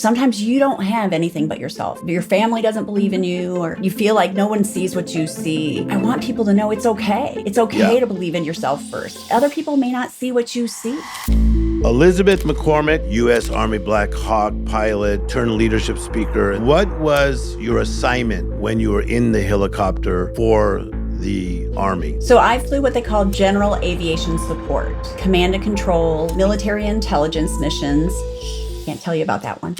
Sometimes you don't have anything but yourself. Your family doesn't believe in you, or you feel like no one sees what you see. I want people to know it's okay. It's okay to believe in yourself first. Other people may not see what you see. Elizabeth McCormick, U.S. Army Black Hawk pilot turned leadership speaker. What was your assignment when you were in the helicopter for the Army? So I flew what they call general aviation support, command and control, military intelligence missions. Can't tell you about that one.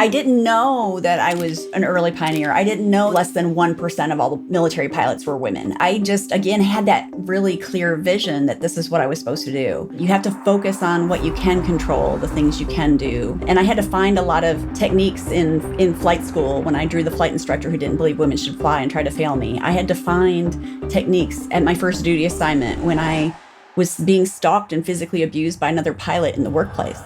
I didn't know that I was an early pioneer. I didn't know less than 1% of all the military pilots were women. I just, again, had that really clear vision that this is what I was supposed to do. You have to focus on what you can control, the things you can do. And I had to find a lot of techniques in flight school when I drew the flight instructor who didn't believe women should fly and tried to fail me. I had to find techniques at my first duty assignment when I was being stalked and physically abused by another pilot in the workplace.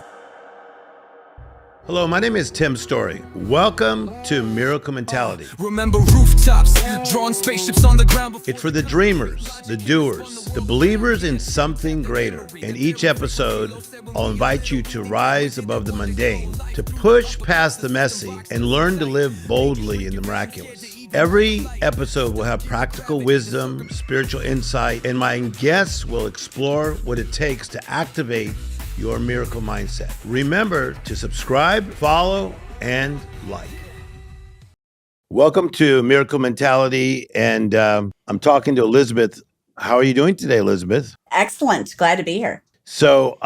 Hello, my name is Tim Storey. Welcome to Miracle Mentality. Remember rooftops, drawing spaceships on the ground. It's for the dreamers, the doers, the believers in something greater. In each episode, I'll invite you to rise above the mundane, to push past the messy, and learn to live boldly in the miraculous. Every episode will have practical wisdom, spiritual insight, and my guests will explore what it takes to activate your miracle mindset. Remember to subscribe, follow, and like. Welcome to Miracle Mentality, and I'm talking to Elizabeth. How are you doing today, Elizabeth? Excellent. Glad to be here. So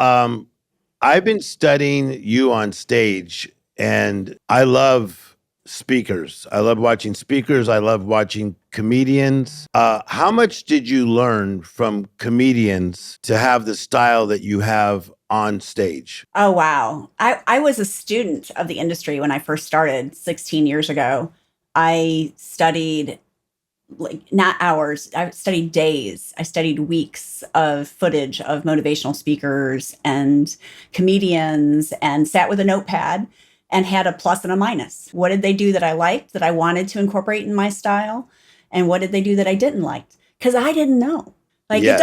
I've been studying you on stage, and I love speakers. I love watching speakers. I love watching comedians. How much did you learn from comedians to have the style that you have on stage? Oh, wow. I was a student of the industry when I first started 16 years ago. I studied not hours, I studied days. I studied weeks of footage of motivational speakers and comedians and sat with a notepad and had a plus and a minus. What did they do that I liked, that I wanted to incorporate in my style? And what did they do that I didn't like? Because I didn't know. Yes.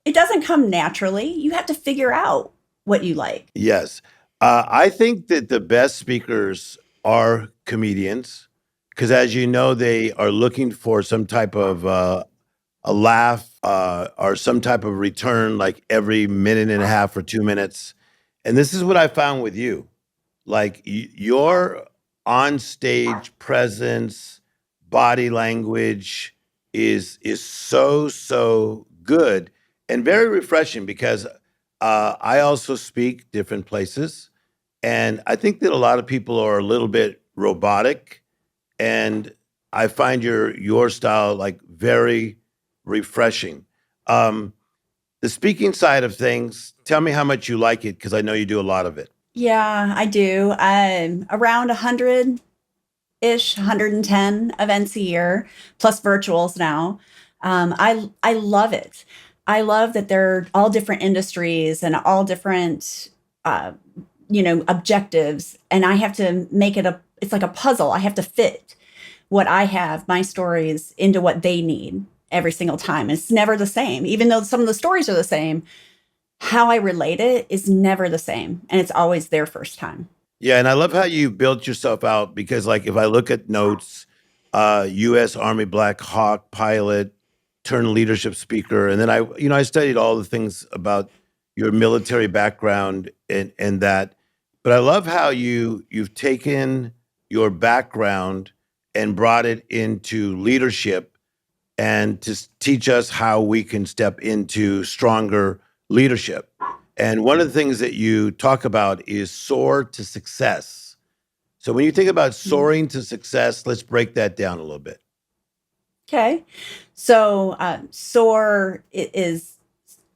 It doesn't come naturally. You have to figure out what you like. Yes. I think that the best speakers are comedians because, as you know, they are looking for some type of a laugh or some type of return like every minute and a half or 2 minutes. And this is what I found with you. Like your on-stage presence, body language is so good. And very refreshing because I also speak different places. And I think that a lot of people are a little bit robotic. And I find your style like very refreshing. The speaking side of things, tell me how much you like it because I know you do a lot of it. Yeah, I do. I'm around 100-ish, 110 events a year, plus virtuals now. I love it. I love that they're all different industries and all different, objectives. And I have to make it it's like a puzzle. I have to fit what I have, my stories, into what they need every single time. It's never the same. Even though some of the stories are the same, how I relate it is never the same. And it's always their first time. Yeah, and I love how you built yourself out because, like, if I look at notes, U.S. Army Black Hawk pilot, turned leadership speaker, and then I studied all the things about your military background and that. But I love how you've taken your background and brought it into leadership and to teach us how we can step into stronger leadership. And one of the things that you talk about is soar to success. So when you think about soaring to success, let's break that down a little bit. Okay. So Soar is,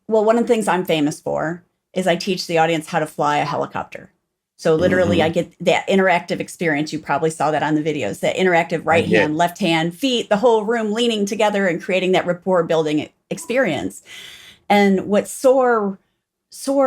one of the things I'm famous for is I teach the audience how to fly a helicopter. So literally I get that interactive experience. You probably saw that on the videos, that interactive right hand, left hand, feet, the whole room leaning together and creating that rapport building experience. And what soar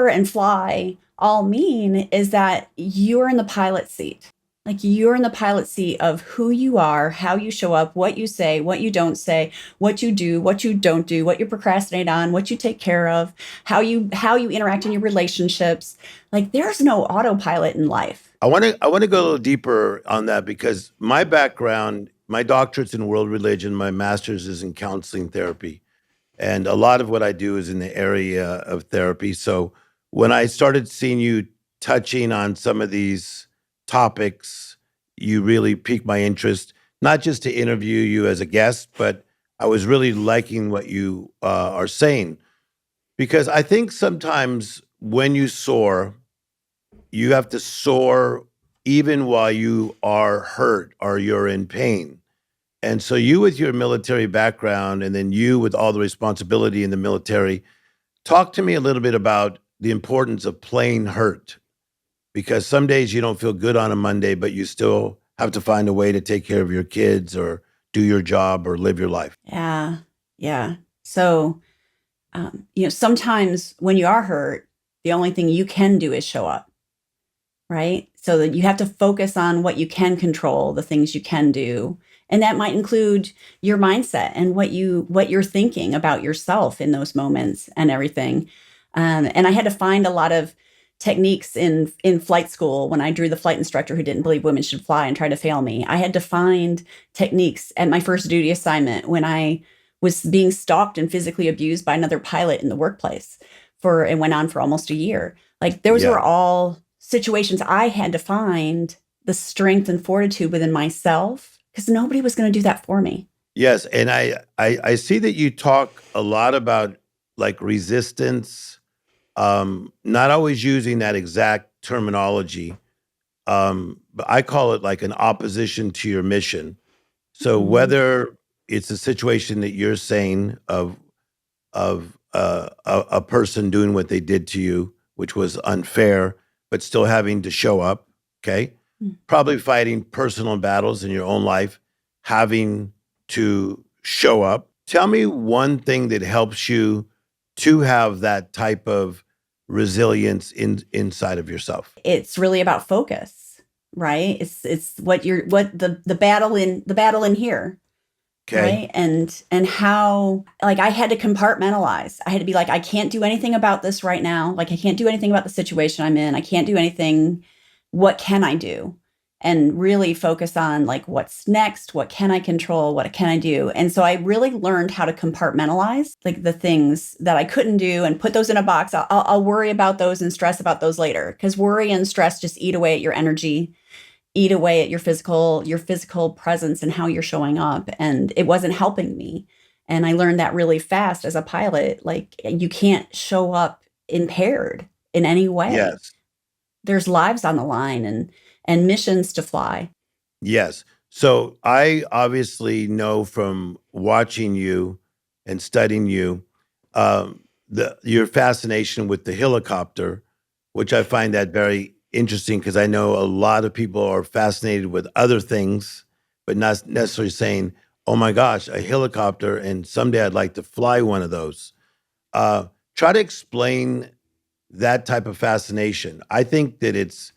and fly all mean is that you're in the pilot seat. Like you're in the pilot seat of who you are, how you show up, what you say, what you don't say, what you do, what you don't do, what you procrastinate on, what you take care of, how you interact in your relationships. Like there's no autopilot in life. I want to go a little deeper on that because my background, my doctorate's in world religion, my master's is in counseling therapy, and a lot of what I do is in the area of therapy. So when I started seeing you touching on some of these topics, you really piqued my interest, not just to interview you as a guest, but I was really liking what you are saying because I think sometimes when you soar, you have to soar even while you are hurt or you're in pain. And so you with your military background and then you with all the responsibility in the military, talk to me a little bit about the importance of playing hurt because some days you don't feel good on a Monday, but you still have to find a way to take care of your kids or do your job or live your life. Yeah. Yeah. So, sometimes when you are hurt, the only thing you can do is show up, right? So that you have to focus on what you can control, the things you can do. And that might include your mindset and what you're thinking about yourself in those moments and everything. And I had to find a lot of techniques in flight school when I drew the flight instructor who didn't believe women should fly and tried to fail me. I had to find techniques at my first duty assignment when I was being stalked and physically abused by another pilot in the workplace for it went on for almost a year. Like those Yeah. were all situations I had to find the strength and fortitude within myself because nobody was going to do that for me. Yes, and I see that you talk a lot about like resistance, not always using that exact terminology, but I call it like an opposition to your mission. So Mhm. whether it's a situation that you're saying of a person doing what they did to you, which was unfair, but still having to show up, okay? Mm. Probably fighting personal battles in your own life, having to show up. Tell me one thing that helps you to have that type of resilience inside of yourself. It's really about focus, right? It's what the battle in here, Okay. right? And how like I had to compartmentalize. I had to be like I can't do anything about this right now. Like I can't do anything about the situation I'm in. I can't do anything. What can I do? And really focus on like what's next, what can I control, what can I do? And so I really learned how to compartmentalize like the things that I couldn't do and put those in a box. I'll worry about those and stress about those later because worry and stress just eat away at your energy, eat away at your physical presence and how you're showing up, and it wasn't helping me. And I learned that really fast as a pilot, like you can't show up impaired in any way. Yes. There's lives on the line and missions to fly. Yes. So I obviously know from watching you and studying you, your fascination with the helicopter, which I find that very interesting because I know a lot of people are fascinated with other things, but not necessarily saying, "Oh my gosh, a helicopter!" And someday I'd like to fly one of those. Try to explain that type of fascination. I think that it's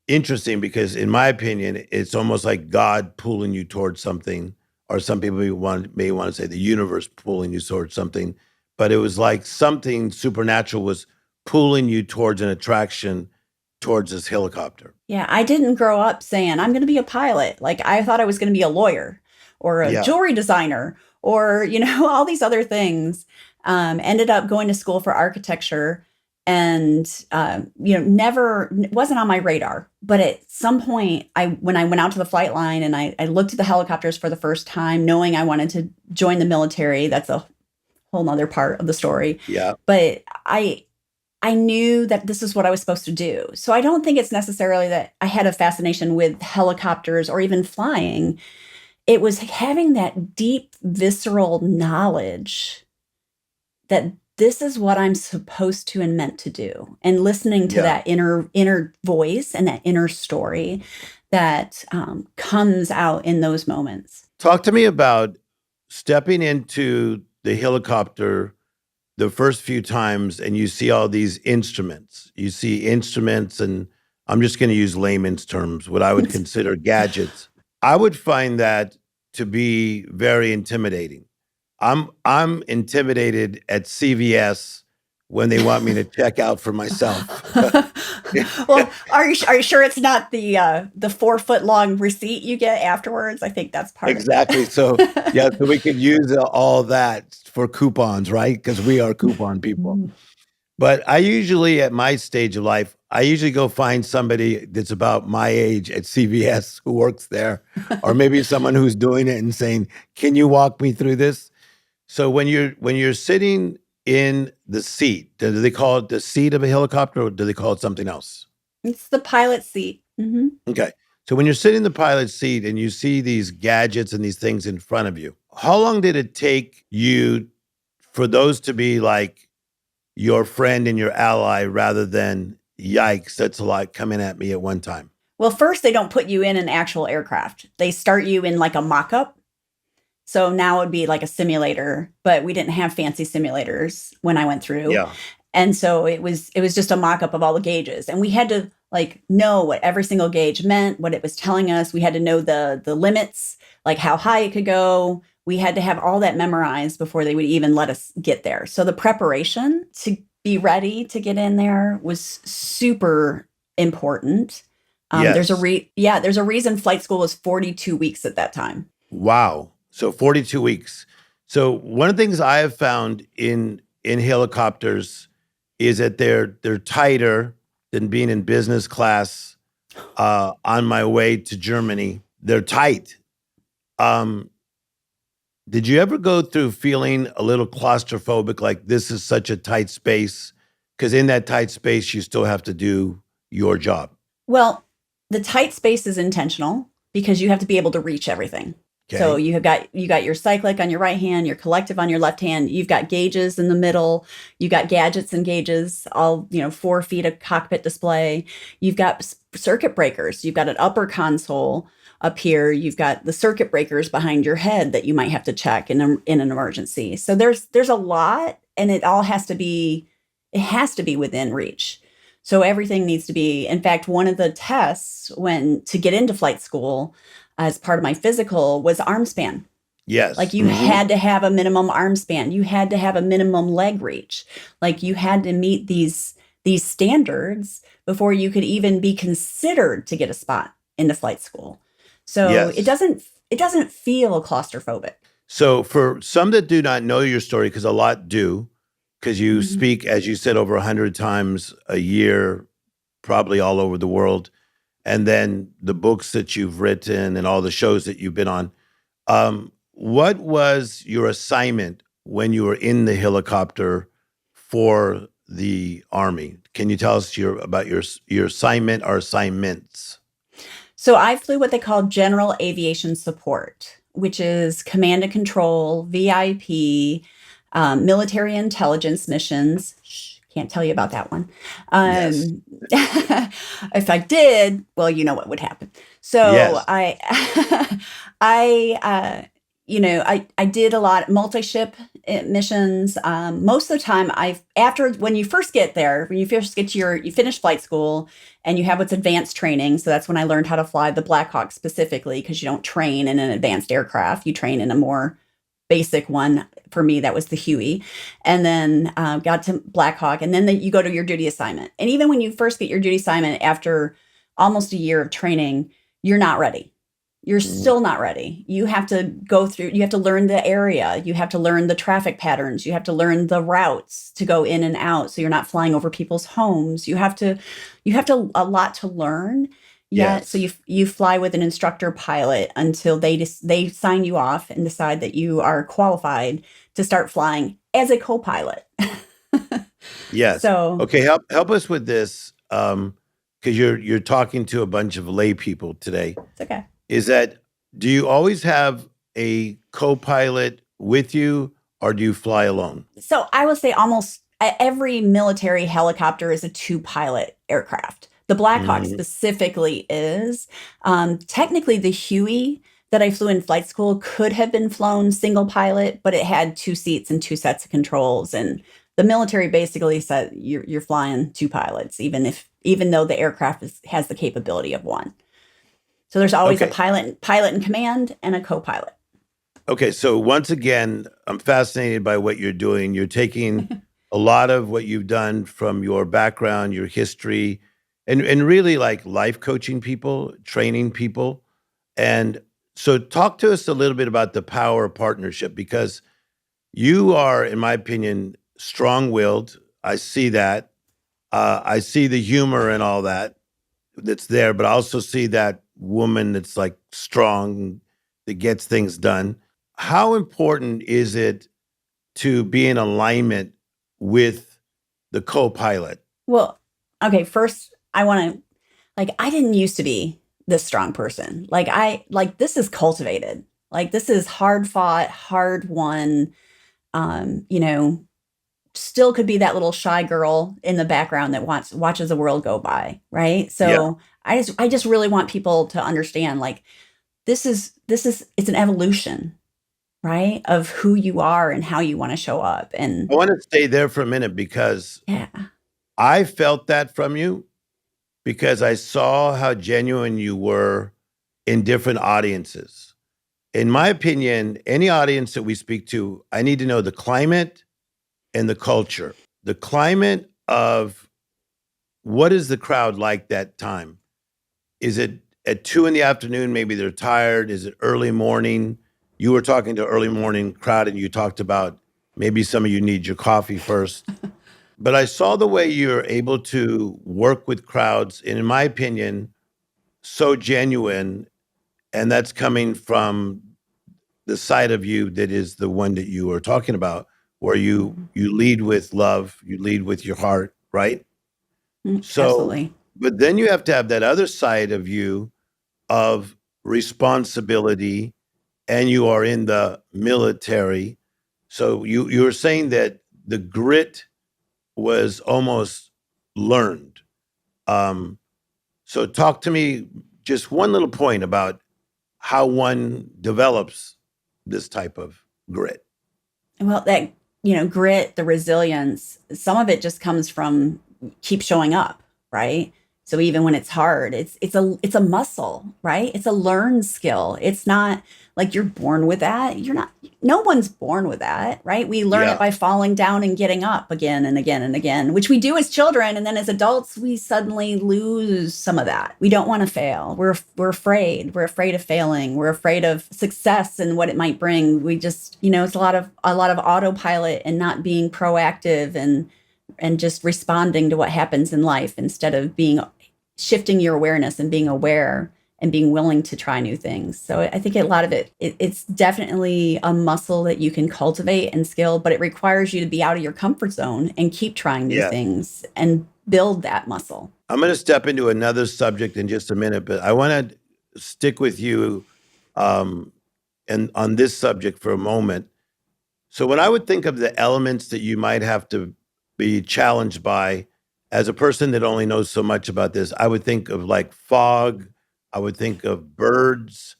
interesting because in my opinion it's almost like God pulling you towards something, or some people may want to say the universe pulling you towards something, but it was like something supernatural was pulling you towards an attraction towards this helicopter. Yeah, I didn't grow up saying I'm going to be a pilot. Like I thought I was going to be a lawyer or a Yeah. jewelry designer or all these other things. Ended up going to school for architecture and never wasn't on my radar. But at some point, when I went out to the flight line and I looked at the helicopters for the first time, knowing I wanted to join the military. That's a whole nother part of the story. Yeah. But I knew that this is what I was supposed to do. So I don't think it's necessarily that I had a fascination with helicopters or even flying. It was having that deep, visceral knowledge that this is what I'm supposed to and meant to do, and listening to Yeah. that inner voice and that inner story that comes out in those moments. Talk to me about stepping into the helicopter the first few times and you see all these instruments. You see instruments, and I'm just going to use layman's terms, what I would consider gadgets. I would find that to be very intimidating. I'm intimidated at CVS when they want me to check out for myself. Well, are you sure it's not the 4 foot long receipt you get afterwards? I think that's part Exactly. of So it. yeah, so we could use all that for coupons, right? Because we are coupon people. But I usually, at my stage of life, I usually go find somebody that's about my age at CVS who works there, or maybe someone who's doing it and saying, "Can you walk me through this?" So when you're sitting in the seat, do they call it the seat of a helicopter, or do they call it something else? It's the pilot seat. Okay. So when you're sitting in the pilot seat and you see these gadgets and these things in front of you, how long did it take you for those to be like your friend and your ally rather than yikes, that's a lot coming at me at one time? Well, first, they don't put you in an actual aircraft. They start you in like a mock up. So now it would be like a simulator, but we didn't have fancy simulators when I went through. Yeah. And so it was just a mock-up of all the gauges. And we had to like know what every single gauge meant, what it was telling us. We had to know the limits, like how high it could go. We had to have all that memorized before they would even let us get there. So the preparation to be ready to get in there was super important. There's Yes. there's a reason flight school was 42 weeks at that time. Wow. So 42 weeks. So one of the things I have found in helicopters is that they're tighter than being in business class on my way to Germany. They're tight. Um, did you ever go through feeling a little claustrophobic, like this is such a tight space? Because in that tight space, you still have to do your job. Well, the tight space is intentional because you have to be able to reach everything. So Okay. you got your cyclic on your right hand, your collective on your left hand. You've got gauges in the middle. You got gadgets and gauges, all 4 feet of cockpit display. You've got circuit breakers. You've got an upper console up here. You've got the circuit breakers behind your head that you might have to check in an emergency. So there's a lot, and it has to be within reach. So everything needs to be. In fact, one of the tests to get into flight school as part of my physical was arm span. Like Yes. you had to have a minimum arm span. You had to have a minimum leg reach. Like you had to meet these standards before you could even be considered to get a spot into flight school. So it Yes. doesn't feel claustrophobic. So for some that do not know your story, because a lot do, because you Mhm. speak, as you said, over 100 times a year, probably all over the world, and then the books that you've written and all the shows that you've been on. What was your assignment when you were in the helicopter for the Army? Can you tell us about your assignment or assignments? So I flew what they call general aviation support, which is command and control, VIP, military intelligence missions. Shh, can't tell you about that one. Yes. If I did, well, you know what would happen. So Yes. I did a lot multi-ship missions. Most of the time, when you first get there, when you first get you finish flight school and you have what's advanced training. So that's when I learned how to fly the Black Hawk specifically, because you don't train in an advanced aircraft. You train in a more basic one. For me, that was the Huey. And then got to Black Hawk. And then you go to your duty assignment. And even when you first get your duty assignment after almost a year of training, you're not ready. You're still not ready. You have to you have to learn the area. You have to learn the traffic patterns. You have to learn the routes to go in and out. So you're not flying over people's homes. You have to a lot to learn. Yeah. So Yes. you fly with an instructor pilot until they sign you off and decide that you are qualified to start flying as a co-pilot. Yes. So Okay, help us with this, because you're talking to a bunch of lay people today. it's okay. Is that Do you always have a co-pilot with you, or do you fly alone? So I will say almost every military helicopter is a two-pilot aircraft. The Black Hawk Mhm. specifically is. Technically, the Huey that I flew in flight school could have been flown single pilot, but it had 2 seats and 2 sets of controls. And the military basically said you're flying two pilots, even though the aircraft has the capability of one. So there's always a Okay. pilot in command and a co-pilot. Okay, so once again, I'm fascinated by what you're doing. You're taking a lot of what you've done from your background, your history, and really like life coaching people, training people. And so talk to us a little bit about the power of partnership, because you are, in my opinion, strong-willed. I see that. I see the humor and all that that's there, but I also see that woman that's like strong, that gets things done. How important is it to be in alignment with the co-pilot? Well, okay, first I want to I didn't used to be this strong person. This is cultivated. Like this is hard fought, hard won. You know, still could be that little shy girl in the background that watches the world go by, right? Yeah. So I just really want people to understand like this is it's an evolution, right? Of who you are and how you want to show up. And I want to stay there for a minute because yeah. I felt that from you, because I saw how genuine you were in different audiences. In my opinion, any audience that we speak to, I need to know the climate and the culture. The climate of what is the crowd like that time? Is it at 2 in the afternoon? Maybe they're tired. Is it early morning? You were talking to early morning crowd and you talked about maybe some of you need your coffee first. But I saw the way you're able to work with crowds, and in my opinion, so genuine. And that's coming from the side of you that is the one that you were talking about, where you lead with love, you lead with your heart, right? So, Absolutely. but then you have to have that other side of you of responsibility, and you are in the military. So you were saying that the grit was almost learned. Um, so talk to me just one little point about how one develops this type of grit. Well, that, grit, the resilience, some of it just comes from keep showing up, right? So even when it's hard, it's a muscle, right? It's a learned skill. It's not like you're born with that. You're not No one's born with that, right? We learn Yeah. it by falling down and getting up again and again and again, which we do as children, and then as adults we suddenly lose some of that. We don't want to fail. We're afraid. We're afraid of failing. We're afraid of success and what it might bring. We just, it's a lot of autopilot and not being proactive and just responding to what happens in life instead of shifting your awareness and being aware and being willing to try new things. So I think a lot of it's definitely a muscle that you can cultivate and skill, but it requires you to be out of your comfort zone and keep trying new Yeah. things and build that muscle. I'm going to step into another subject in just a minute, but I want to stick with you and on this subject for a moment. So when I would think of the elements that you might have to be challenged by as a person that only knows so much about this, I would think of like fog, I would think of birds.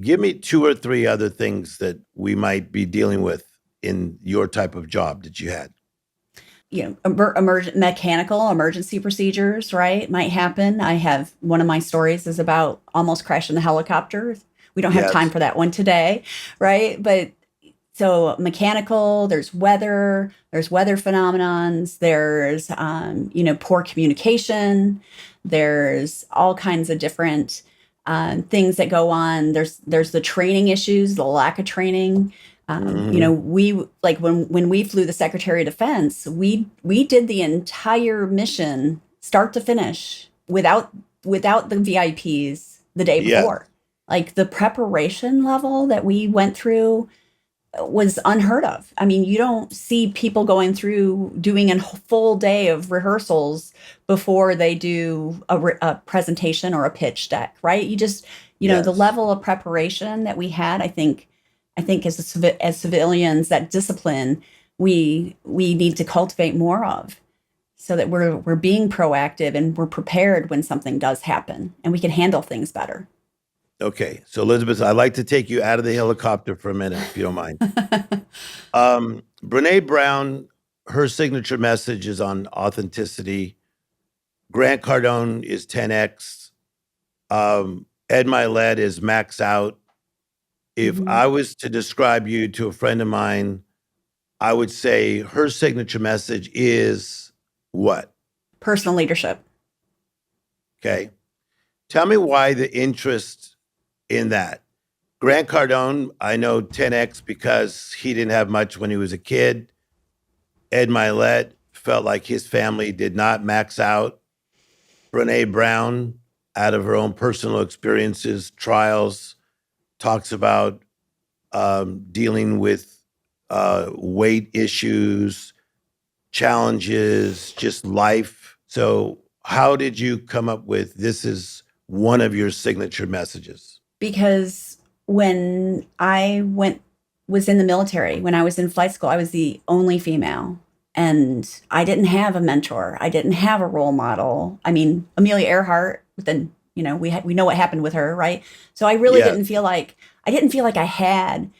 Give me 2 or 3 other things that we might be dealing with in your type of job that you had. Mechanical emergency procedures, right, might happen. I have one of my stories is about almost crashing the helicopter. We don't have time Yes. for that one today, right? But so mechanical, there's weather phenomenons, there's poor communication, there's all kinds of different things that go on. There's the training issues, the lack of training. We like when we flew the Secretary of Defense, we did the entire mission start to finish without the VIPs the day Yeah. before. Like the preparation level that we went through was unheard of. I mean, you don't see people going through doing a full day of rehearsals before they do a presentation or a pitch deck, right? You just, the Yes. level of preparation that we had, I think as civilians, that discipline we need to cultivate more of, so that we're being proactive and we're prepared when something does happen and we can handle things better. Okay. So Elizabeth, I'd like to take you out of the helicopter for a minute, if you don't mind. Brene Brown, her signature message is on authenticity. Grant Cardone is 10X. Ed Milet is max out. If Mhm. I was to describe you to a friend of mine, I would say her signature message is what? Personal leadership. Okay. Tell me why the interest in that. Grant Cardone, I know 10X because he didn't have much when he was a kid. Ed Milet felt like his family did not max out. Brene Brown, out of her own personal experiences, trials, talks about dealing with weight issues, challenges, just life. So, how did you come up with this is one of your signature messages? Because when I was in the military, when I was in flight school, I was the only female. And I didn't have a mentor. I didn't have a role model. I mean, Amelia Earhart, then, we know what happened with her, right? So I really Yeah. didn't feel like I had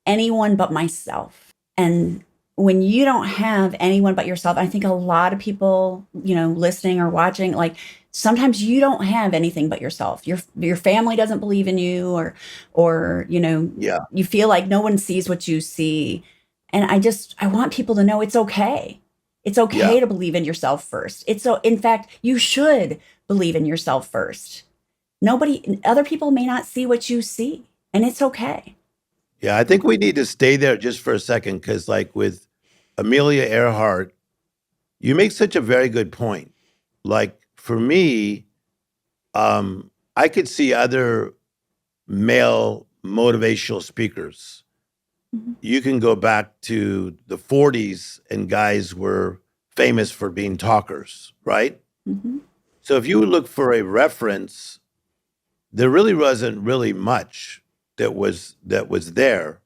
anyone but myself. And when you don't have anyone but yourself, I think a lot of people, listening or watching, like sometimes you don't have anything but yourself. Your family doesn't believe in you, or Yeah. you feel like no one sees what you see. And I want people to know it's okay. It's okay Yeah. to believe in yourself first. In fact, you should believe in yourself first. Other people may not see what you see, and it's okay. Yeah. I think we need to stay there just for a second because, like with Amelia Earhart, you make such a very good point. Like for me, I could see other male motivational speakers. Mhm. You can go back to the 40s and guys were famous for being talkers, right? Mhm. So if you look for a reference, there really wasn't really much that was there.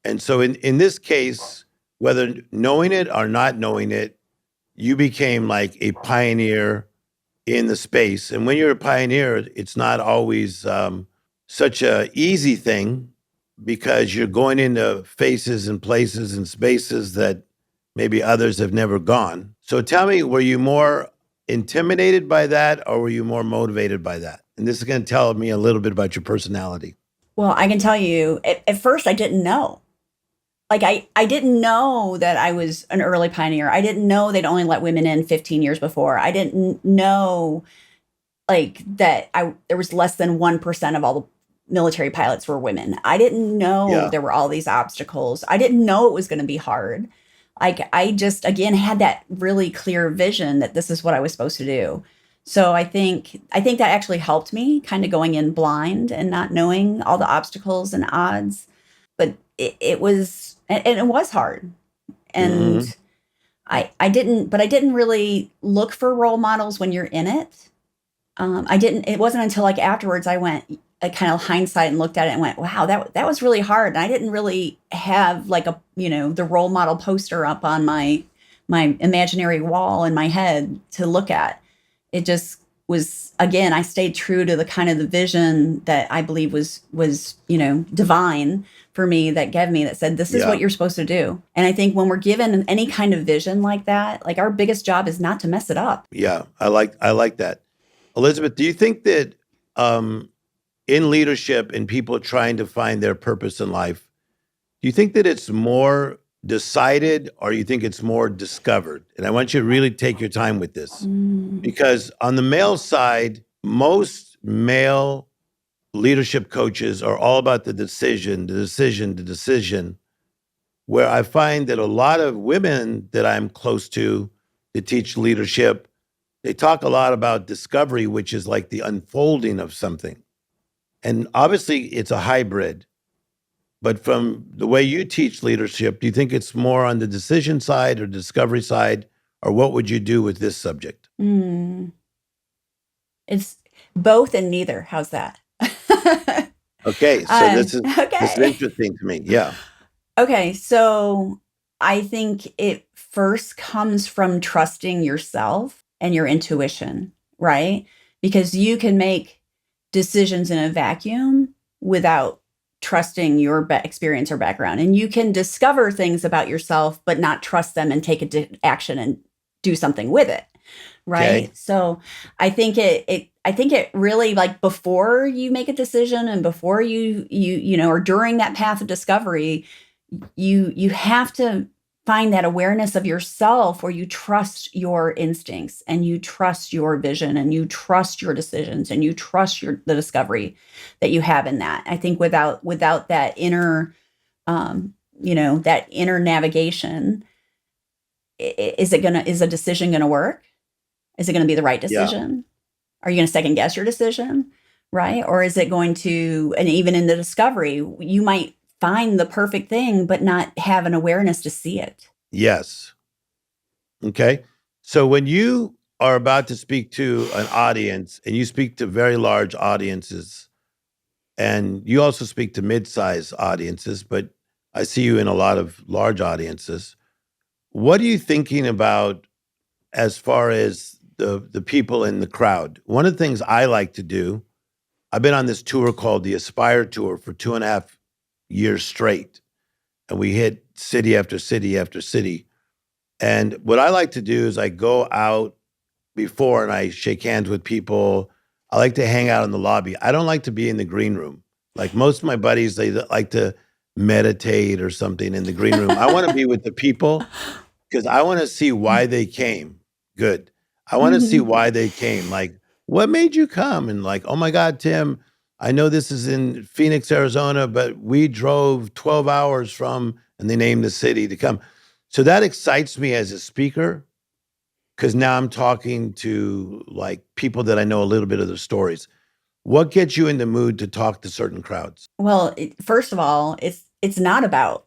And so in this case, whether knowing it or not knowing it, you became like a pioneer in the space. And when you're a pioneer, it's not always such a easy thing because you're going into faces and places and spaces that maybe others have never gone. So tell me, were you more intimidated by that or were you more motivated by that? And this is going to tell me a little bit about your personality. Well, I can tell you, at first I didn't know. Like I didn't know that I was an early pioneer. I didn't know they'd only let women in 15 years before. I didn't know like that there was less than 1% of all the military pilots were women. I didn't know Yeah. there were all these obstacles. I didn't know it was going to be hard. Like I just again had that really clear vision that this is what I was supposed to do. So I think that actually helped me kind of going in blind and not knowing all the obstacles and odds. But it was and it was hard. Hmm. And I didn't really look for role models when you're in it. It wasn't until like afterwards I kind of hindsight and looked at it and went, wow, that was really hard. And I didn't really have like the role model poster up on my imaginary wall in my head to look at. It just was, again, I stayed true to the kind of the vision that I believe was divine for me, that gave me, that said, this is Yeah. what you're supposed to do. And I think when we're given any kind of vision like that, like our biggest job is not to mess it up. Yeah. I like that. Elizabeth, do you think that in leadership and people trying to find their purpose in life, do you think that it's more decided or you think it's more discovered? And I want you to really take your time with this Mm. because on the male side, most male leadership coaches are all about the decision, where I find that a lot of women that I'm close to that teach leadership, they talk a lot about discovery, which is like the unfolding of something. And obviously it's a hybrid. But from the way you teach leadership, do you think it's more on the decision side or discovery side? Or what would you do with this subject? Mm. It's both and neither. How's that? Okay, so this is Okay. interesting to me. Yeah. Okay. So I think it first comes from trusting yourself and your intuition, right? Because you can make decisions in a vacuum without trusting your experience or background. And you can discover things about yourself, but not trust them and take action and do something with it. Okay. Right. So I think it really, like, before you make a decision and before or during that path of discovery, you have to find that awareness of yourself where you trust your instincts and you trust your vision and you trust your decisions and you trust the discovery that you have in that. I think without that inner, that inner navigation, is a decision gonna work? Is it gonna be the right Yeah. decision? Are you gonna second guess your decision? Right? Or is it going to, and even in the discovery, you might find the perfect thing, but not have an awareness to see it. Yes. Okay. So when you are about to speak to an audience and you speak to very large audiences and you also speak to mid-sized audiences, but I see you in a lot of large audiences. What are you thinking about as far as the people in the crowd? One of the things I like to do, I've been on this tour called the Aspire Tour for 2.5 years straight. And we hit city after city after city. And what I like to do is I go out before and I shake hands with people. I like to hang out in the lobby. I don't like to be in the green room. Like most of my buddies, they like to meditate or something in the green room. I want to be with the people because I want to see why they came. Good. I want to see why they came. Like, what made you come? And like, oh my God, Tim, I know this is in Phoenix, Arizona, but we drove 12 hours from, and they named the city to come. So that excites me as a speaker because now I'm talking to like people that I know a little bit of their stories. What gets you in the mood to talk to certain crowds? Well, first of all, it's not about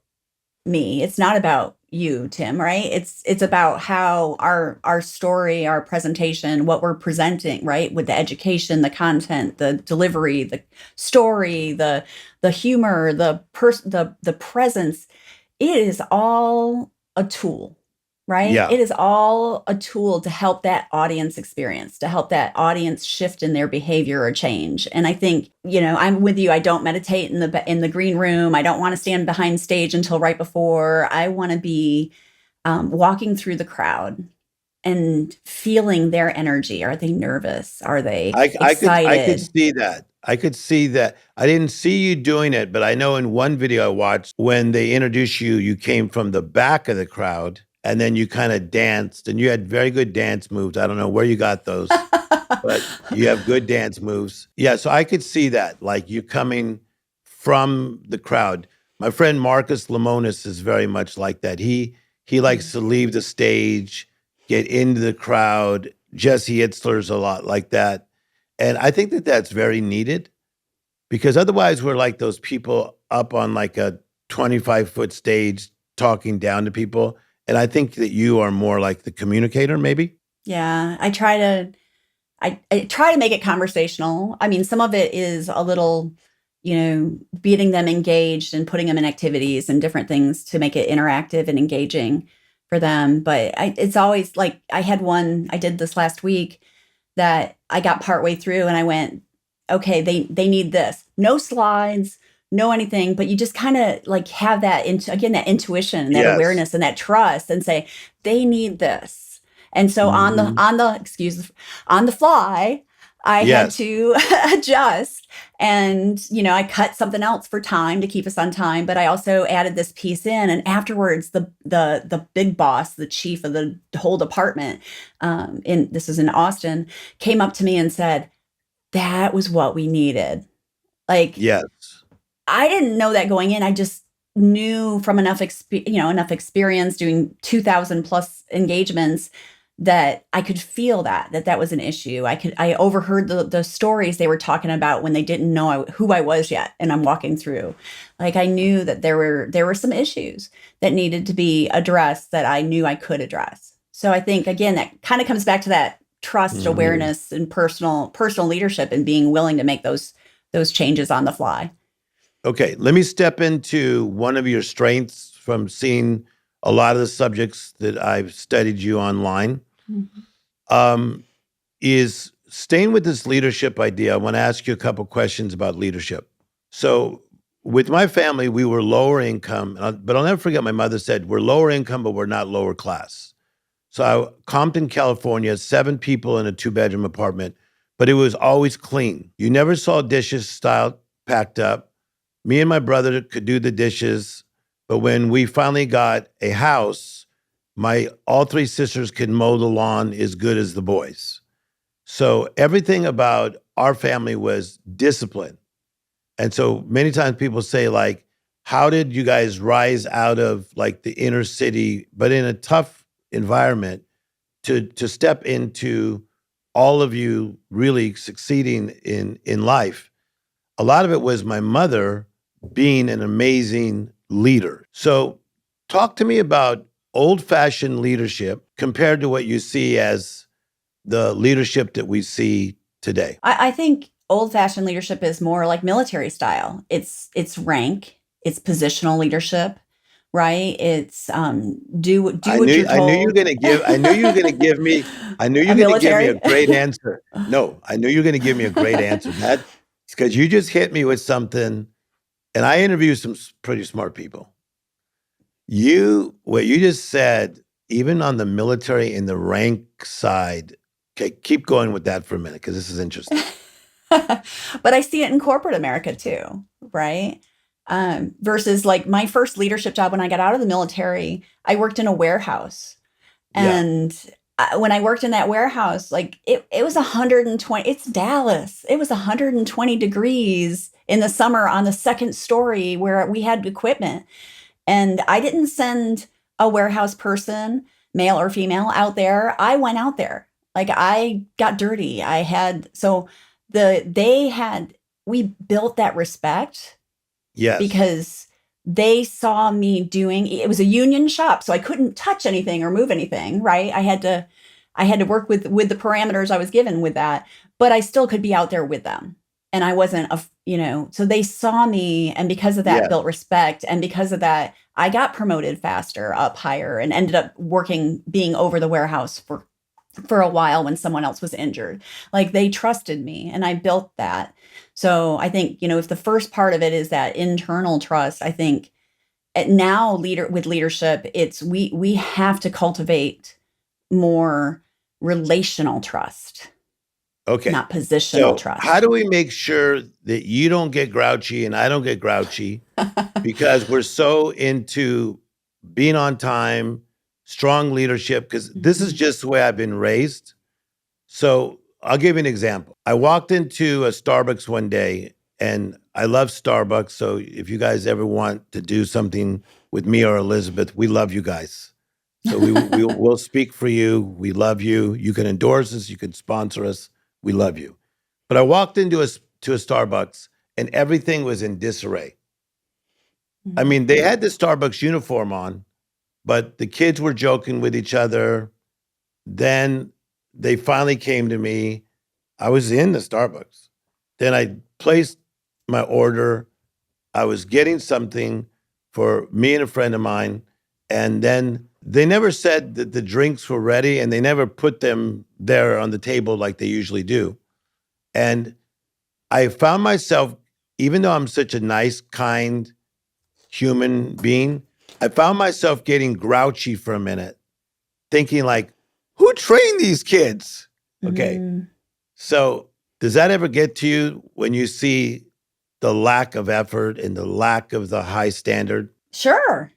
me. It's not about you, Tim, right? It's about how our story, our presentation, what we're presenting, right? With the education, the content, the delivery, the story, the humor, the presence. It is all a tool, right? Yeah. It is all a tool to help that audience experience, to help that audience shift in their behavior or change. And I think, I'm with you. I don't meditate in the green room. I don't want to stand behind stage until right before. I want to be walking through the crowd and feeling their energy. Are they nervous? Are they I could excited? see that. I could see that. I didn't see you doing it, but I know in one video I watched when they introduced you, you came from the back of the crowd and then you kind of danced and you had very good dance moves. I don't know where you got those, but you have good dance moves. Yeah, so I could see that, like you coming from the crowd. My friend Marcus Lemonis is very much like that. He likes to leave the stage, get into the crowd. Jesse Itzler's a lot like that. And I think that that's very needed because otherwise we're like those people up on like a 25-foot stage talking down to people. And I think that you are more like the communicator, maybe. Yeah, I try to make it conversational. I mean, some of it is a little, getting them engaged and putting them in activities and different things to make it interactive and engaging for them. But it's always like I did this last week that I got partway through and I went, okay, they need this. No slides, no anything, but you just kind of like have that that intuition and that Yes. awareness and that trust and say, they need this. And so Mhm. on the fly, I had Yes. to adjust and I cut something else for time to keep us on time, but I also added this piece in and afterwards the big boss, the chief of the whole department, this is in Austin, came up to me and said, "That was what we needed." Like Yes. I didn't know that going in. I just knew from enough experience doing 2,000 plus engagements that I could feel that was an issue. I overheard the stories they were talking about when they didn't know who I was yet, and I'm walking through. Like I knew that there were some issues that needed to be addressed that I knew I could address. So I think again that kind of comes back to that trust, Mhm. awareness, and personal leadership, and being willing to make those changes on the fly. Okay, let me step into one of your strengths from seeing a lot of the subjects that I've studied you online. Mhm. Um, is staying with this leadership idea. I want to ask you a couple questions about leadership. So, with my family, we were lower income, but I'll never forget my mother said, "We're lower income, but we're not lower class." So, Compton, California, 7 people in a 2-bedroom apartment, but it was always clean. You never saw dishes style packed up. Me and my brother could do the dishes, But when we finally got a house, all three sisters could mow the lawn as good as the boys. So everything about our family was discipline. And so many times people say, like, how did you guys rise out of like the inner city, but in a tough environment to step into all of you really succeeding in life? A lot of it was my mother being an amazing leader. So talk to me about old-fashioned leadership compared to what you see as the leadership that we see today. I think old-fashioned leadership is more like military style. It's rank, it's positional leadership, right? It's do what you're told. I knew you were gonna give me a great answer. No, I knew you were gonna give me a great answer. That's because you just hit me with something, and I interview some pretty smart people. What you just said, even on the military and the rank side, okay, keep going with that for a minute, because this is interesting. But I see it in corporate America too, right? Versus like my first leadership job when I got out of the military, I worked in a warehouse. And when I worked in that warehouse, like it was 120, it's Dallas. It was 120 degrees in the summer on the second story where we had equipment. And I didn't send a warehouse person, male or female, out there. I went out there. Like I got dirty. We built that respect. Yes. Because they saw me it was a union shop, so I couldn't touch anything or move anything, right? I had to work with the parameters I was given with that, but I still could be out there with them. And I wasn't so they saw me, and because of that built respect, and because of that I got promoted faster, up higher, and ended up being over the warehouse for a while when someone else was injured. Like they trusted me, and I built that. So I think, if the first part of it is that internal trust, I think now with leadership, it's we have to cultivate more relational trust. Okay. Not positional trust. How do we make sure that you don't get grouchy and I don't get grouchy because we're so into being on time, strong leadership, because this is just the way I've been raised. So I'll give you an example. I walked into a Starbucks one day, and I love Starbucks. So if you guys ever want to do something with me or Elizabeth, we love you guys. So we'll speak for you. We love you. You can endorse us. You can sponsor us. We love you. But I walked into a Starbucks, and everything was in disarray. I mean, they had the Starbucks uniform on, but the kids were joking with each other. Then they finally came to me. I was in the Starbucks. Then I placed my order. I was getting something for me and a friend of mine. And then they never said that the drinks were ready, and they never put them there on the table like they usually do. And I found myself, even though I'm such a nice, kind human being, I found myself getting grouchy for a minute, thinking like, who trained these kids? Okay. So does that ever get to you when you see the lack of effort and the lack of the high standard? Sure.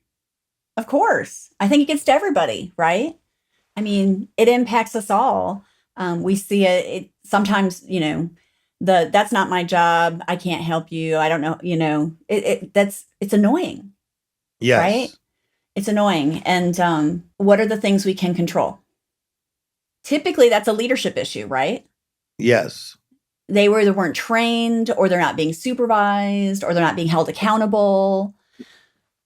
Of course. I think it gets to everybody, right? I mean, it impacts us all. We see it sometimes, that's not my job. I can't help you. I don't know, it's annoying. Yes. Right? It's annoying. And what are the things we can control? Typically, that's a leadership issue, right? Yes. They either weren't trained, or they're not being supervised, or they're not being held accountable.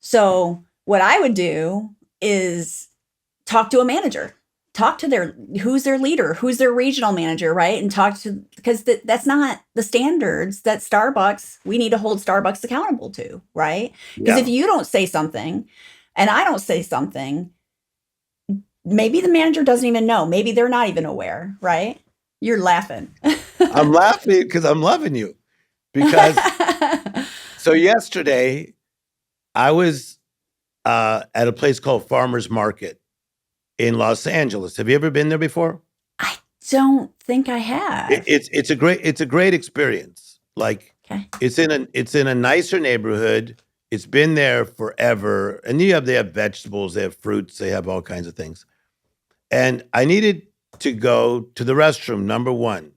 So what I would do is talk to a manager, talk to who's their leader, who's their regional manager, right? And because that's not the standards that we need to hold Starbucks accountable to, right? Because if you don't say something and I don't say something, maybe the manager doesn't even know. Maybe they're not even aware, right? You're laughing. I'm laughing because I'm loving you. Because so yesterday I was at a place called Farmers Market in Los Angeles. Have you ever been there before? I don't think I have. It's a great experience. Like, it's in a nicer neighborhood. It's been there forever. And they have vegetables, they have fruits, they have all kinds of things. And I needed to go to the restroom, number one.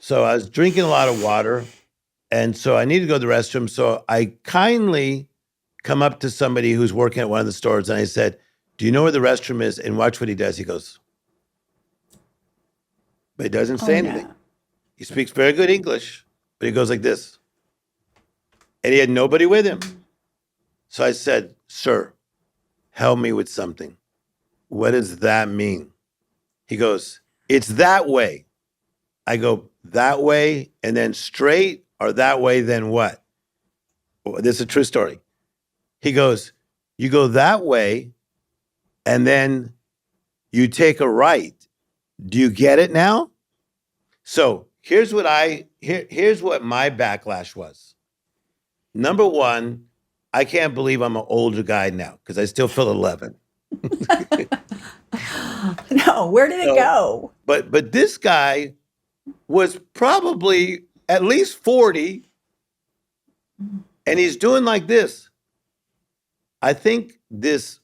So I was drinking a lot of water. And so I needed to go to the restroom. So I kindly come up to somebody who's working at one of the stores and I said, do you know where the restroom is? And watch what he does. He goes, but he doesn't say anything. No. He speaks very good English, but he goes like this. And he had nobody with him. So I said, sir, help me with something. What does that mean? He goes, it's that way. I go, that way and then straight, or that way, then what? This is a true story. He goes, you go that way and then you take a right. Do you get it now? So here's what my backlash was. Number one, I can't believe I'm an older guy now because I still feel 11. No, where did it go? But this guy was probably at least 40 and he's doing like this. I think this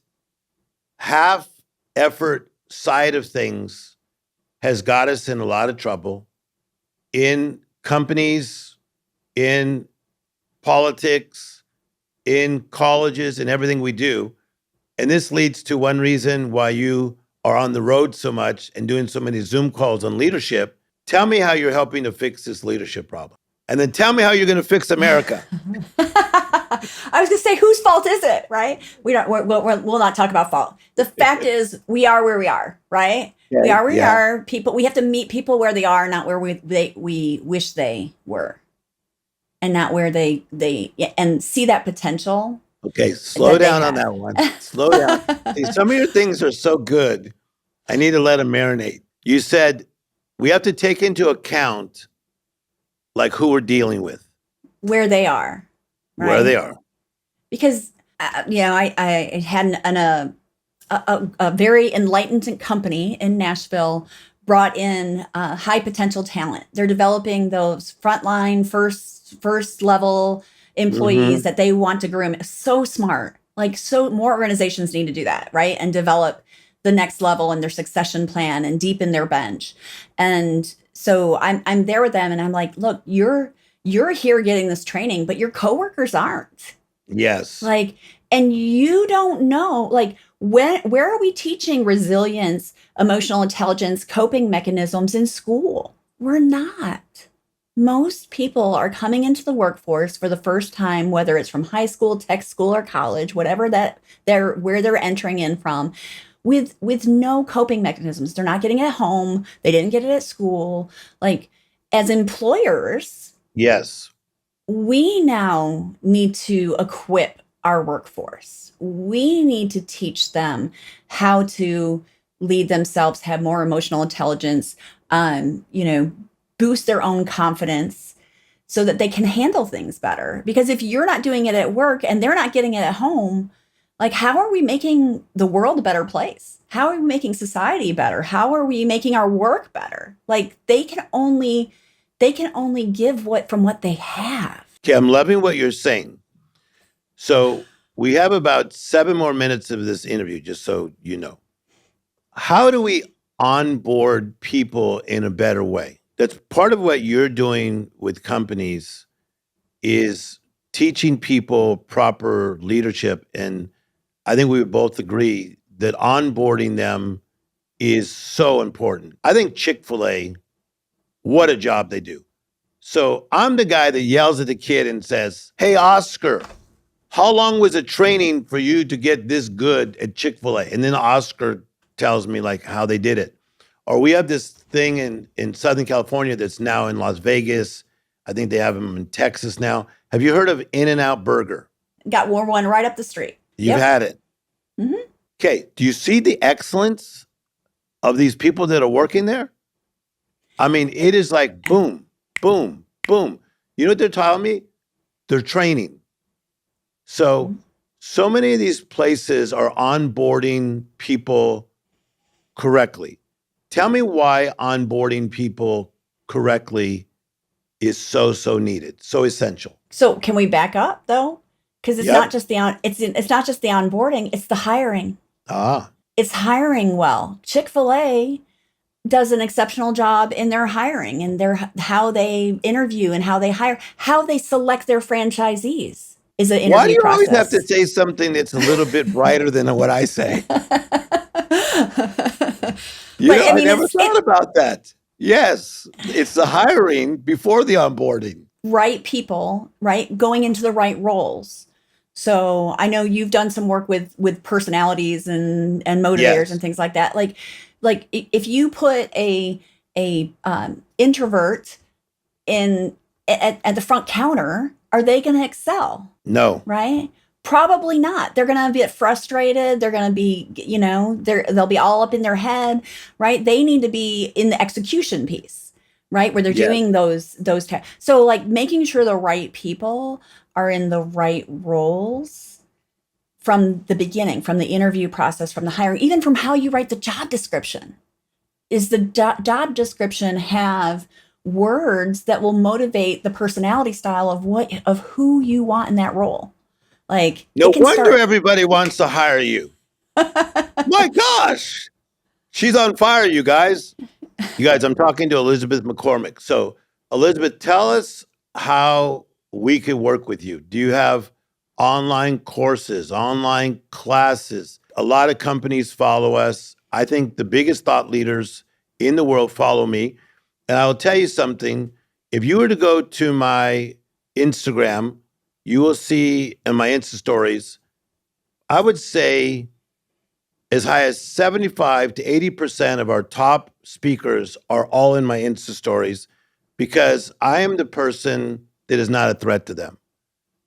half effort side of things has got us in a lot of trouble in companies, in politics, in colleges, and everything we do. And this leads to one reason why you are on the road so much and doing so many Zoom calls on leadership. Tell me how you're helping to fix this leadership problem. And then tell me how you're going to fix America. I was going to say, whose fault is it, right? We'll not talk about fault. The fact is, we are where we are, right? Yeah, we are where we yeah. are. People, we have to meet people where they are, not where we wish they were, and not where they and see that potential. Okay, slow that they down on have. that one. Slow down. See, some of your things are so good. I need to let them marinate. You said we have to take into account like who we're dealing with, Where they are, right? where they are. Because I had a very enlightened company in Nashville brought in high potential talent. They're developing those frontline first level employees that they want to groom. So smart. Like, so more organizations need to do that, right? And develop the next level in their succession plan and deepen their bench. And so I'm there with them and I'm like, look, you're here getting this training, but your coworkers aren't. Yes. Like, and you don't know, like, where are we teaching resilience, emotional intelligence, coping mechanisms in school? We're not. Most people are coming into the workforce for the first time, whether it's from high school, tech school, or college, whatever that where they're entering in from, with no coping mechanisms. They're not getting it at home. They didn't get it at school. Like, as employers, Yes. we now need to equip our workforce. We need to teach them how to lead themselves, have more emotional intelligence, boost their own confidence so that they can handle things better. Because if you're not doing it at work and they're not getting it at home, like, how are we making the world a better place? How are we making society better? How are we making our work better? Like, they can only give from what they have. Okay, I'm loving what you're saying. So we have about 7 more minutes of this interview, just so you know. How do we onboard people in a better way? That's part of what you're doing with companies is teaching people proper leadership. And I think we would both agree that onboarding them is so important. I think Chick-fil-A, what a job they do. So I'm the guy that yells at the kid and says, hey, Oscar, how long was it training for you to get this good at Chick-fil-A? And then Oscar tells me like how they did it. Or we have this thing in Southern California that's now in Las Vegas. I think they have them in Texas now. Have you heard of In-N-Out Burger? Got one right up the street. You've had it. Mm-hmm. Okay. Do you see the excellence of these people that are working there? I mean, it is like boom, boom, boom. You know what they're telling me? They're training. So many of these places are onboarding people correctly. Tell me why onboarding people correctly is so needed, so essential. So can we back up though? Because it's Yep. not just it's not just the onboarding, it's the hiring. Ah, It's hiring well. Chick-fil-A does an exceptional job in their hiring and how they interview and how they hire, how they select their franchisees is an why do interview you always have to process. say something that's a little bit brighter than what I say? But I I mean, never thought about that. Yes, it's the hiring before the onboarding. right people, right? Going into the right roles. So I know you've done some work with personalities and motivators and Yes. things like that. If you put a introvert in at the front counter, are they going to excel? No. Right? Probably not. They're going to get frustrated. They're going to be, they'll be all up in their head, right? They need to be in the execution piece, right? Where they're Yes. doing those tasks. So like making sure the right people are in the right roles from the beginning, from the interview process, from the hiring, even from how you write the job description. Is the job description have words that will motivate the personality style of who you want in that role? Like No it can wonder start. everybody wants to hire you. My gosh. She's on fire, you guys. You guys, I'm talking to Elizabeth McCormick. So, Elizabeth, tell us how we can work with you. Do you have online courses, online classes? A lot of companies follow us. I think the biggest thought leaders in the world follow me. And I'll tell you something. If you were to go to my Instagram, you will see in my Insta stories, I would say as high as 75 to 80% of our top speakers are all in my Insta stories because I am the person that is not a threat to them.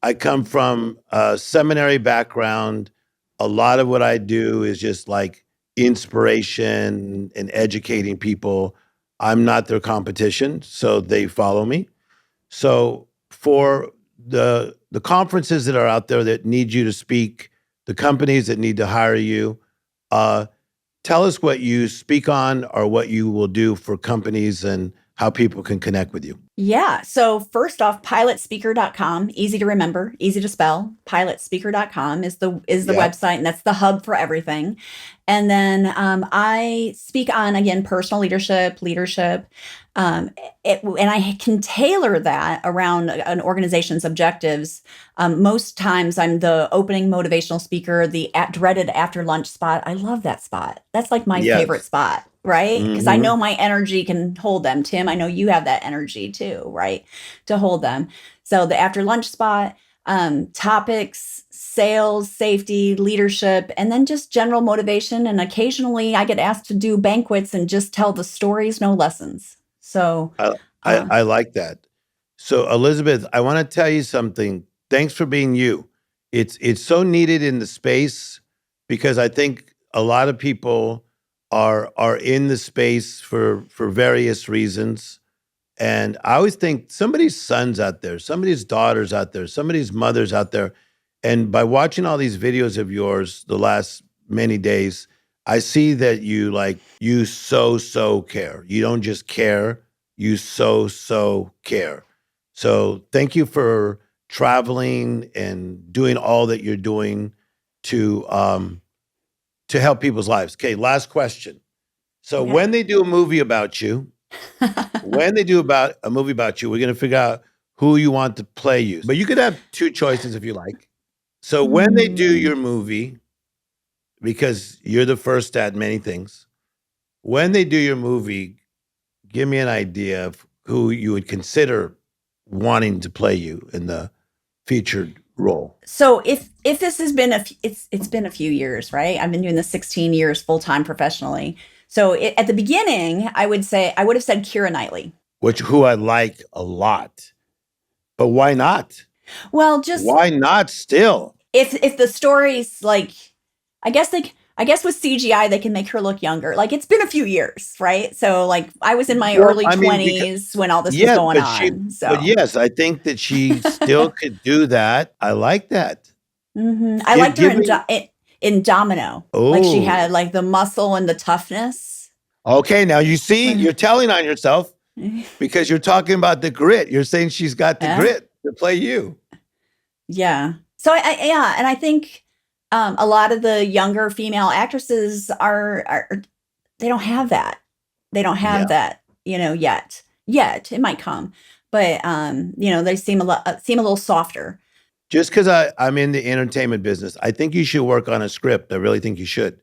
I come from a seminary background. A lot of what I do is just like inspiration and educating people. I'm not their competition, so they follow me. So for the conferences that are out there that need you to speak, the companies that need to hire you, uh, tell us what you speak on or what you will do for companies and how people can connect with you. Yeah. So first off, pilotspeaker.com, easy to remember, easy to spell. Pilotspeaker.com is the Yep. website, and that's the hub for everything. And then I speak on, again, personal leadership. And I can tailor that around an organization's objectives. Most times I'm the opening motivational speaker, the dreaded after lunch spot. I love that spot. That's like my favorite Yes. spot, right? Because I Mhm. know my energy can hold them. Tim, I know you have that energy too, right? To hold them. So the after lunch spot, topics, sales, safety, leadership, and then just general motivation. And occasionally I get asked to do banquets and just tell the stories, no lessons. So, I, uh, I like that. So Elizabeth, I want to tell you something. Thanks for being you. It's so needed in the space because I think a lot of people are in the space for various reasons. And I always think somebody's sons out there, somebody's daughters out there, somebody's mothers out there. And by watching all these videos of yours the last many days, I see that you so care. You don't just care, you so care. So thank you for traveling and doing all that you're doing to help people's lives. Okay, last question. So yeah. when they do a movie about you, when they do about a movie about you, we're going to figure out who you want to play you. But you could have two choices if you like. So when they do Hmm. your movie, because you're the first at many things, when they do your movie, give me an idea of who you would consider wanting to play you in the featured role. So if this has been it's been a few years, right? I've been doing this 16 years full time professionally. So at the beginning, I would have said Keira Knightley. Who I like a lot. But why not? Well, just Why not still? if the story's like, I guess with CGI they can make her look younger. Like it's been a few years, right? So like I was in my Well, early I mean, because 20s when all this was yes, going on. but So yes, I think that she still could do that. I like that. I Give liked her give me in Domino. Like she oh, had like the muscle and the toughness. okay, now you see, When you're telling on yourself because you're talking about the grit. You're saying she's got the yeah, grit to play you. yeah. Yeah, and I think a lot of the younger female actresses are they don't have that. They don't have Yeah. that, yet. Yet it might come, but they seem a little softer. Just because I'm in the entertainment business, I think you should work on a script. I really think you should,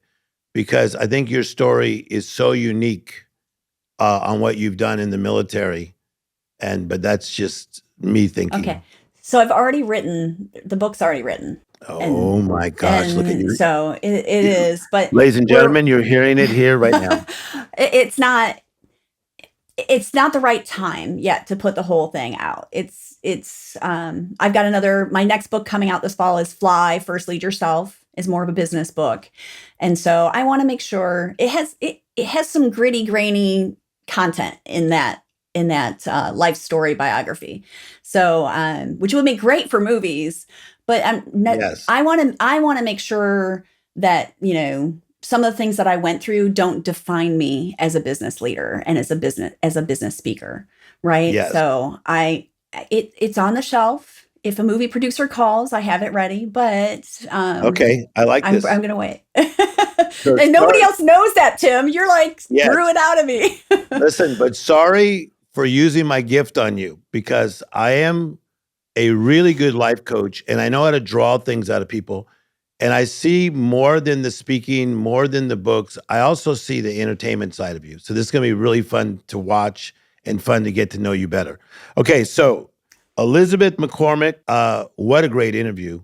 because I think your story is so unique on what you've done in the military. But that's just me thinking. Okay, so I've already written the book's already written. Oh my gosh! Look at And you, so it is, but ladies and gentlemen. You're hearing it here right now. it's not the right time yet to put the whole thing out. I've got my next book coming out this fall is Fly, First Lead Yourself, is more of a business book. And so I want to make sure it has some gritty, grainy content in that life story biography. So, which would be great for movies, but Yes. I want to make sure that, some of the things that I went through don't define me as a business leader and as a business speaker. Right. Yes. So it's on the shelf. If a movie producer calls, I have it ready, but, Okay. I like this. I'm going to wait. So and nobody else knows that, Tim. You're like, Yes. threw it out of me. Listen, but sorry for using my gift on you, because I am a really good life coach and I know how to draw things out of people. And I see more than the speaking, more than the books. I also see the entertainment side of you. So this is going to be really fun to watch and fun to get to know you better. Okay, so Elizabeth McCormick, what a great interview.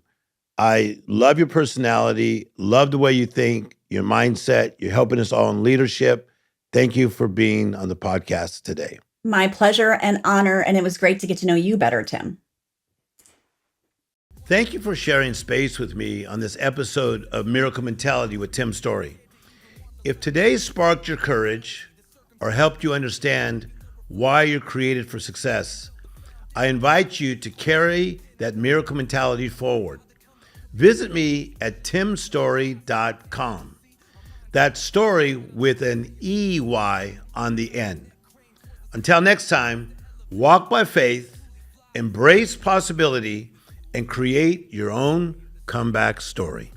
I love your personality, love the way you think, your mindset. You're helping us all in leadership. Thank you for being on the podcast today. My pleasure and honor. And it was great to get to know you better, Tim. Thank you for sharing space with me on this episode of Miracle Mentality with Tim Storey. If today sparked your courage or helped you understand why you're created for success, I invite you to carry that miracle mentality forward. Visit me at timstorey.com. That's story with an EY on the end. Until next time, walk by faith, embrace possibility, and create your own comeback story.